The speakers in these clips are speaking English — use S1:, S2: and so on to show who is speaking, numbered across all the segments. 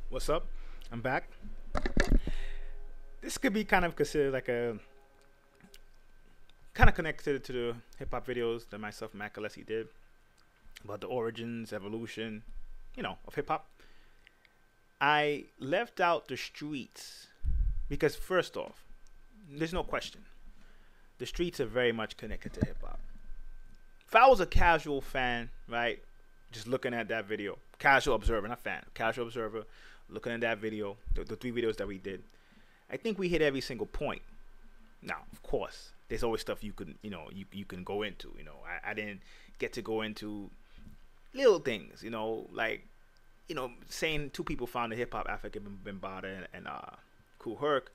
S1: What's up? I'm back. This could be kind of considered like a kind of connected to the hip hop videos that myself and Matt Gillespie did about the origins, evolution, of hip hop. I left out the streets because first off, there's no question. The streets are very much connected to hip hop. If I was a casual fan, right, just looking at that video, casual observer, not fan, casual observer, looking at that video, the three videos that we did, I think we hit every single point. Now, of course, there's always stuff you can go into. I didn't get to go into little things, like, saying two people founded hip hop, Africa Bimbada and Kool Herc.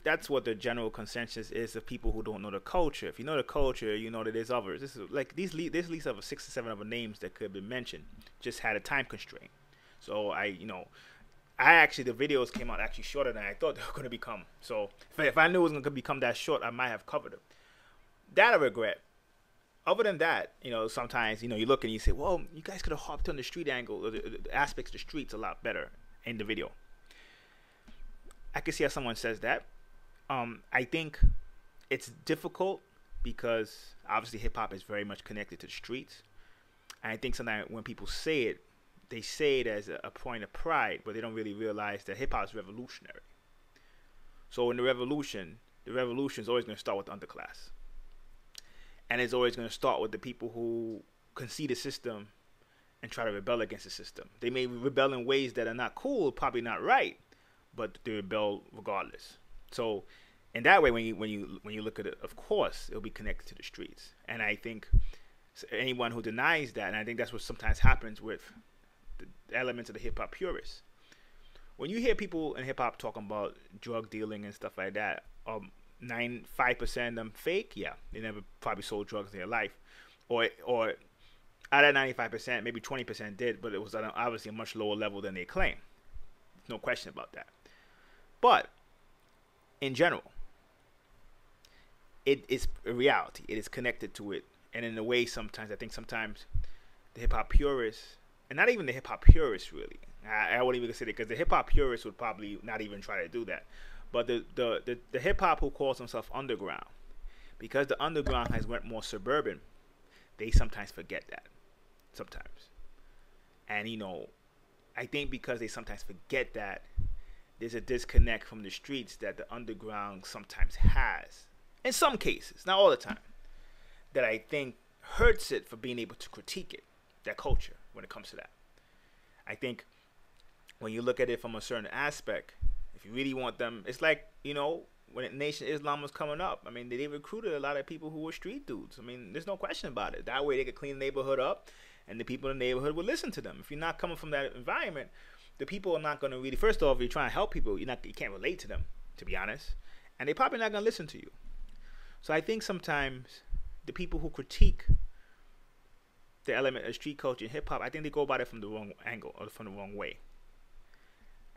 S1: That's what the general consensus is of people who don't know the culture. If you know the culture, you know that there's others. This is like there's at least of 6 or 7 other names that could have been mentioned. Just had a time constraint. So I actually the videos came out actually shorter than I thought they were going to become. So if I knew it was going to become that short, I might have covered them. That I regret. Other than that, sometimes you look and you say, well, you guys could have hopped on the street angle, or the aspects of the streets a lot better in the video. I can see how someone says that. I think it's difficult because obviously hip hop is very much connected to the streets. And I think sometimes when people say it, they say it as a point of pride, but they don't really realize that hip hop is revolutionary. So in the revolution is always going to start with the underclass. And it's always going to start with the people who concede the system and try to rebel against the system. They may rebel in ways that are not cool, probably not right, but they rebel regardless. So in that way, when you look at it, of course, it'll be connected to the streets. And I think anyone who denies that, and I think that's what sometimes happens with the elements of the hip hop purists. When you hear people in hip hop talking about drug dealing and stuff like that, 5% of them fake. Yeah, they never probably sold drugs in their life, or out of 95%, maybe 20% did, but it was obviously a much lower level than they claim. No question about that. But in general, it is a reality. It is connected to it, and in a way, sometimes the hip hop purists, and not even the hip hop purists really. I wouldn't even consider it because the hip hop purists would probably not even try to do that. But the hip hop who calls himself underground, because the underground has went more suburban, they sometimes forget that. Sometimes. And I think because they sometimes forget that, there's a disconnect from the streets that the underground sometimes has. In some cases, not all the time. That I think hurts it for being able to critique it, that culture, when it comes to that. I think when you look at it from a certain aspect, if you really want them, it's like, when Nation Islam was coming up, I mean, they recruited a lot of people who were street dudes. I mean, there's no question about it. That way they could clean the neighborhood up, and the people in the neighborhood would listen to them. If you're not coming from that environment, the people are not going to really, first off, if you're trying to help people, you can't relate to them, to be honest. And they're probably not going to listen to you. So I think sometimes the people who critique the element of street culture and hip hop, I think they go about it from the wrong angle or from the wrong way.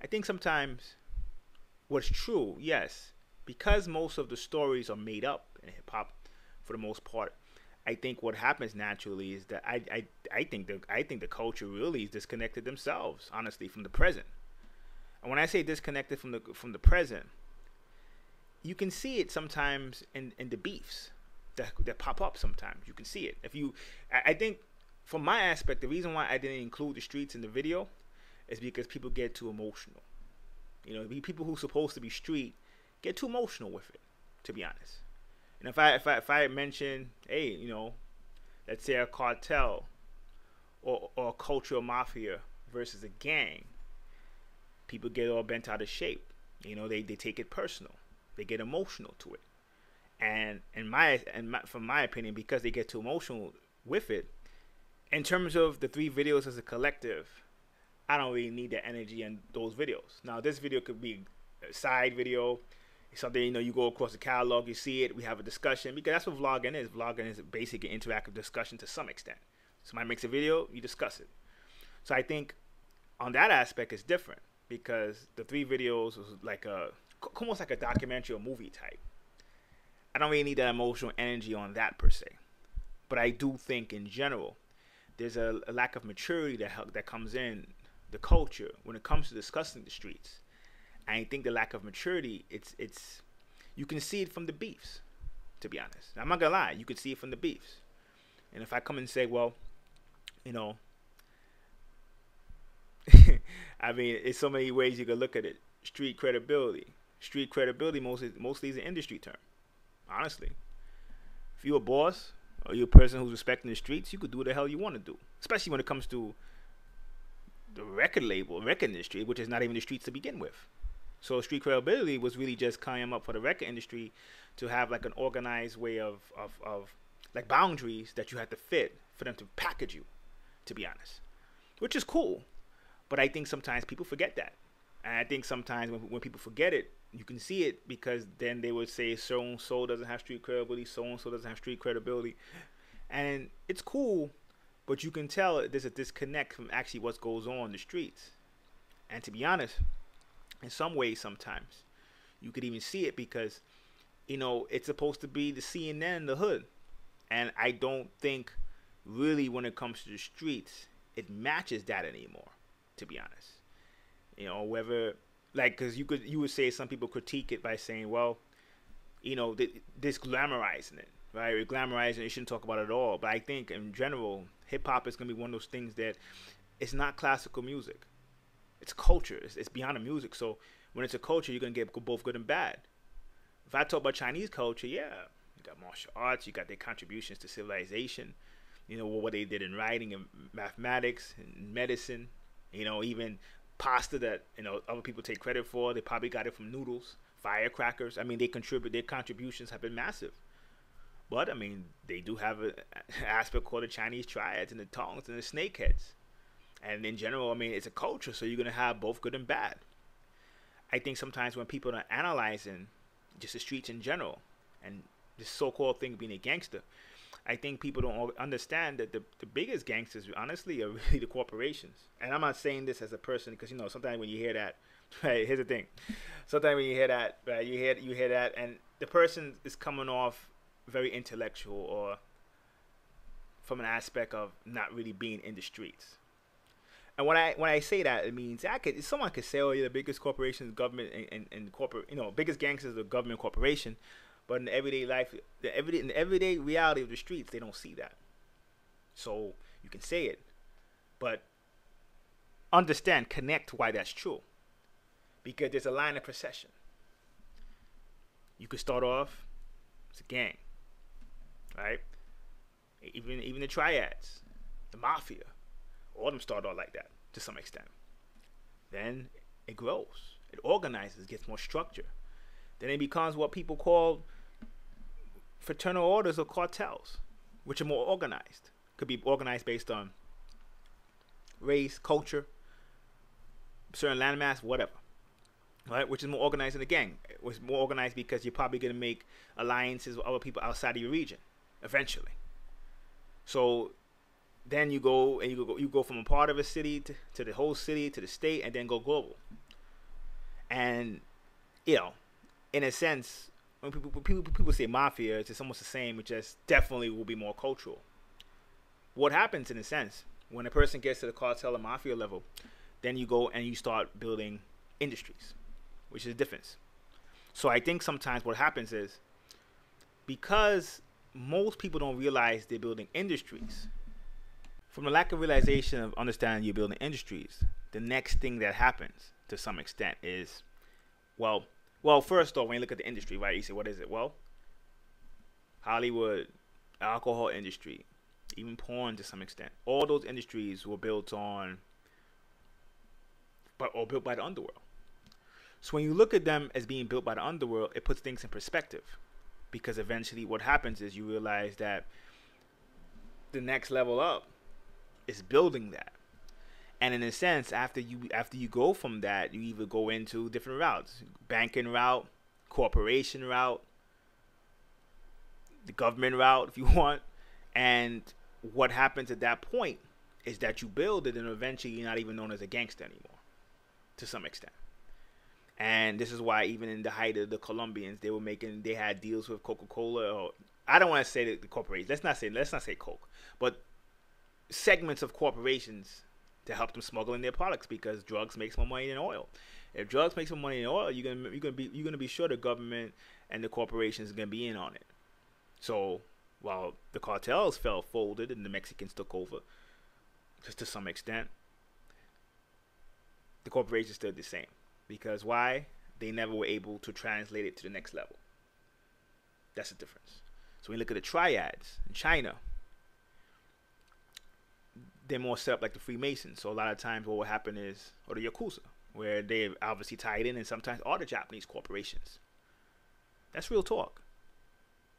S1: I think sometimes what's true, yes, because most of the stories are made up in hip hop for the most part, I think what happens naturally is that I think the culture really is disconnected themselves, honestly, from the present. And when I say disconnected from the present, you can see it sometimes in the beefs that pop up sometimes. You can see it. I think from my aspect, the reason why I didn't include the streets in the video is because people get too emotional. People who are supposed to be street get too emotional with it, to be honest. And if I mention, hey, let's say a cartel or a cultural mafia versus a gang, people get all bent out of shape. They take it personal. They get emotional to it. And from my opinion, because they get too emotional with it, in terms of the 3 videos as a collective, I don't really need that energy in those videos. Now, this video could be a side video. It's something, you go across the catalog, you see it, we have a discussion, because that's what vlogging is. Vlogging is a basic interactive discussion to some extent. Somebody makes a video, you discuss it. So I think on that aspect, it's different, because the 3 videos was like almost like a documentary or movie type. I don't really need that emotional energy on that per se. But I do think in general, there's a lack of maturity that comes in the culture, when it comes to discussing the streets. I think the lack of maturity, it's you can see it from the beefs, to be honest. I'm not gonna lie, you can see it from the beefs. And if I come and say, well, you know, I mean, it's so many ways you can look at it. Street credibility. Street credibility mostly is an industry term. Honestly. If you're a boss or you're a person who's respecting the streets, you could do what the hell you want to do. Especially when it comes to the record industry, which is not even the streets to begin with. So street credibility was really just coming up for the record industry to have like an organized way of like boundaries that you had to fit for them to package you, to be honest. Which is cool. But I think sometimes people forget that. And I think sometimes when people forget it, you can see it because then they would say so-and-so doesn't have street credibility, so-and-so doesn't have street credibility. And it's cool, but you can tell there's a disconnect from actually what goes on in the streets. And to be honest, in some ways sometimes, you could even see it because, you know, it's supposed to be the CNN in the hood. And I don't think really when it comes to the streets, it matches that anymore, to be honest. You know, whether, like, because you would say some people critique it by saying, well, you know, this glamorizing it, right? Or glamorizing it, you shouldn't talk about it at all. But I think in general, hip hop is going to be one of those things that it's not classical music. It's culture. It's beyond the music. So when it's a culture, you're going to get both good and bad. If I talk about Chinese culture, yeah, you got martial arts, you got their contributions to civilization, you know, what they did in writing and mathematics and medicine, you know, even pasta that, you know, other people take credit for. They probably got it from noodles, firecrackers. I mean, their contributions have been massive. But, I mean, they do have an aspect called the Chinese triads and the tongs and the snakeheads. And in general, I mean, it's a culture, so you're going to have both good and bad. I think sometimes when people are analyzing just the streets in general and this so-called thing being a gangster, I think people don't understand that the biggest gangsters, honestly, are really the corporations. And I'm not saying this as a person because, you know, sometimes when you hear that, right, here's the thing. Sometimes when you hear that, right, you hear that, and the person is coming off very intellectual or from an aspect of not really being in the streets. And when I say that, it means someone could say, oh, yeah, the biggest corporation is government and corporate, you know, biggest gangsters is the government corporation. But in everyday life, in the everyday reality of the streets, they don't see that. So you can say it, but connect why that's true. Because there's a line of procession. You could start off, it's a gang, right? Even the triads, the mafia, all of them start off like that to some extent. Then it grows, it organizes, gets more structure. Then it becomes what people call fraternal orders or cartels, which are more organized. Could be organized based on race, culture, certain landmass, whatever. Right? Which is more organized than a gang. It was more organized because you're probably going to make alliances with other people outside of your region eventually. So then you go from a part of a city to the whole city to the state and then go global. And, you know, in a sense, when people say mafia, it's just almost the same. It just definitely will be more cultural. What happens in a sense when a person gets to the cartel or mafia level, then you go and you start building industries, which is the difference. So I think sometimes what happens is because most people don't realize they're building industries, from the lack of realization of understanding you're building industries, the next thing that happens to some extent is, well, first off, when you look at the industry, right, you say, what is it? Well, Hollywood, alcohol industry, even porn to some extent. All those industries were built built by the underworld. So when you look at them as being built by the underworld, it puts things in perspective. Because eventually what happens is you realize that the next level up is building that. And in a sense, after you go from that, you either go into different routes. Banking route, corporation route, the government route if you want. And what happens at that point is that you build it and eventually you're not even known as a gangster anymore, to some extent. And this is why even in the height of the Colombians, they had deals with Coca-Cola, or I don't want to say the corporations. Let's not say Coke, but segments of corporations to help them smuggle in their products, because drugs makes more money than oil. If drugs makes more money than oil, you're gonna be sure the government and the corporations are gonna be in on it. So while the cartels folded and the Mexicans took over, just to some extent, the corporations stood the same. Because why? They never were able to translate it to the next level. That's the difference. So when you look at the triads in China, they're more set up like the Freemasons. So a lot of times what will happen is, or the Yakuza, where they're obviously tied in, and sometimes all the Japanese corporations. That's real talk.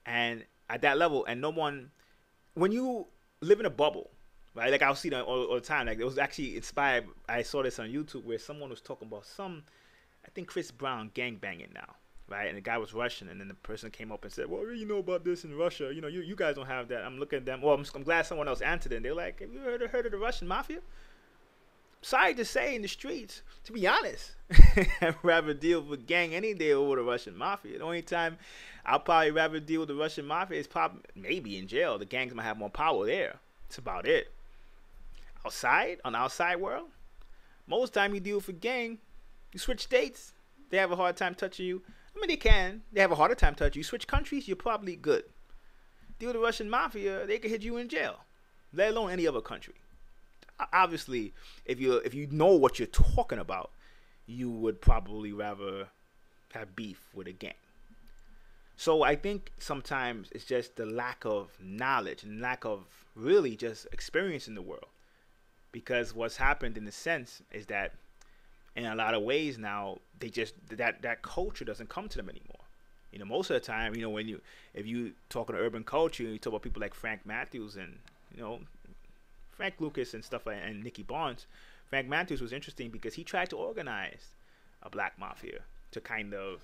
S1: And at that level, and no one, when you live in a bubble, right? Like I'll see that all the time. Like it was actually inspired. I saw this on YouTube where someone was talking about I think Chris Brown gangbanging now, right? And the guy was Russian, and then the person came up and said, "Well, what do you know about this in Russia? You know, you guys don't have that." I'm looking at them. Well, I'm glad someone else answered it. And they're like, "Have you heard of the Russian mafia?" Sorry to say, in the streets, to be honest, I'd rather deal with gang any day over the Russian mafia. The only time I'll probably rather deal with the Russian mafia is probably maybe in jail. The gangs might have more power there. That's about it. Outside, on the outside world, most time you deal with a gang, you switch states, they have a hard time touching you. I mean, they have a harder time touching you. Switch countries, you're probably good. Deal with the Russian mafia, they could hit you in jail, let alone any other country. Obviously, if you know what you're talking about, you would probably rather have beef with a gang. So I think sometimes it's just the lack of knowledge and lack of really just experience in the world. Because what's happened in a sense is that in a lot of ways now, they just that culture doesn't come to them anymore. You know, most of the time, you know, if you talk about urban culture, you talk about people like Frank Matthews and, you know, Frank Lucas and stuff like, and Nicky Barnes. Frank Matthews was interesting because he tried to organize a black mafia to kind of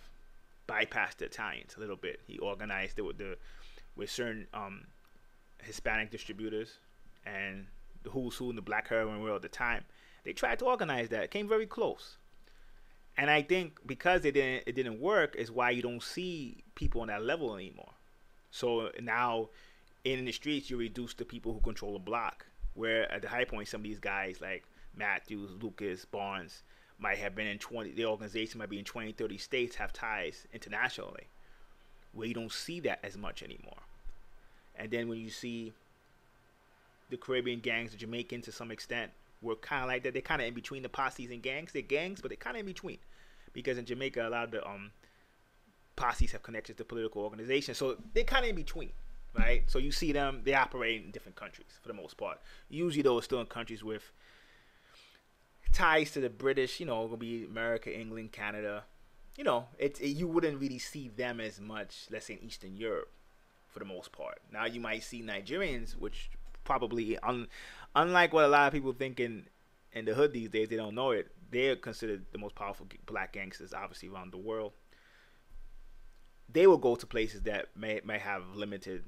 S1: bypass the Italians a little bit. He organized it with certain Hispanic distributors and the who's who in the black heroin world at the time. They tried to organize that. It came very close. And I think because it didn't work is why you don't see people on that level anymore. So now in the streets, you're reduced to people who control a block. Where at the high point, some of these guys like Matthews, Lucas, Barnes might have been in the organization might be in 20, 30 states, have ties internationally, where you don't see that as much anymore. And then when you see the Caribbean gangs, the Jamaicans to some extent, were kind of like that. They're kind of in between the posses and gangs. They're gangs, but they're kind of in between. Because in Jamaica, a lot of the posses have connections to political organizations. So they're kind of in between. Right, so you see them; they operate in different countries for the most part. Usually, though, it's still in countries with ties to the British. You know, gonna be America, England, Canada. You know, you wouldn't really see them as much, let's say, in Eastern Europe, for the most part. Now, you might see Nigerians, which probably, unlike what a lot of people think in the hood these days, they don't know it. They're considered the most powerful black gangsters, obviously, around the world. They will go to places that may have limited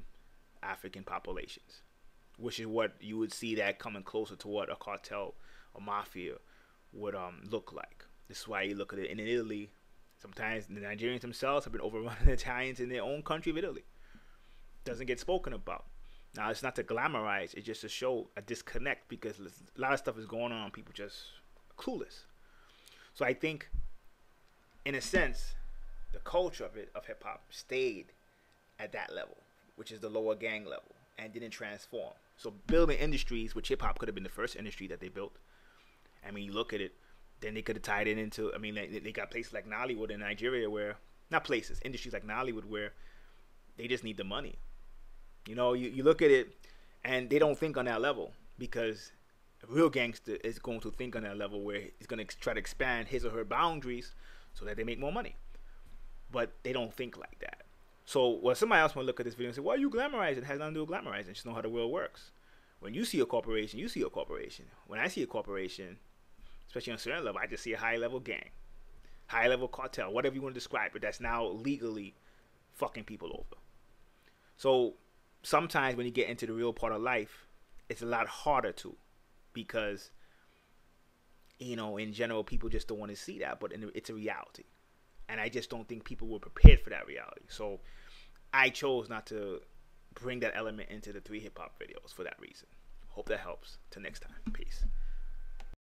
S1: African populations, which is what you would see that coming closer to what a cartel or mafia would look like. This is why you look at it in Italy. Sometimes the Nigerians themselves have been overrunning the Italians in their own country of Italy. Doesn't get spoken about. Now, it's not to glamorize, it's just to show a disconnect, because a lot of stuff is going on, people just clueless. So I think, in a sense, the culture of hip hop stayed at that level, which is the lower gang level, and didn't transform. So building industries, which hip hop could have been the first industry that they built. I mean, you look at it, then they could have tied it into, I mean, they got places like Nollywood in Nigeria where, not places, industries like Nollywood where they just need the money. You know, you look at it and they don't think on that level, because a real gangster is going to think on that level where he's going to try to expand his or her boundaries so that they make more money. But they don't think like that. So what somebody else might look at this video and say, why are you glamorizing? It has nothing to do with glamorizing. Just know how the world works. When you see a corporation, you see a corporation. When I see a corporation, especially on a certain level, I just see a high-level gang, high-level cartel, whatever you want to describe it, that's now legally fucking people over. So sometimes when you get into the real part of life, it's a lot harder to, because, you know, in general, people just don't want to see that, but it's a reality. And I just don't think people were prepared for that reality. So I chose not to bring that element into the 3 hip-hop videos for that reason. Hope that helps. Till next time. Peace.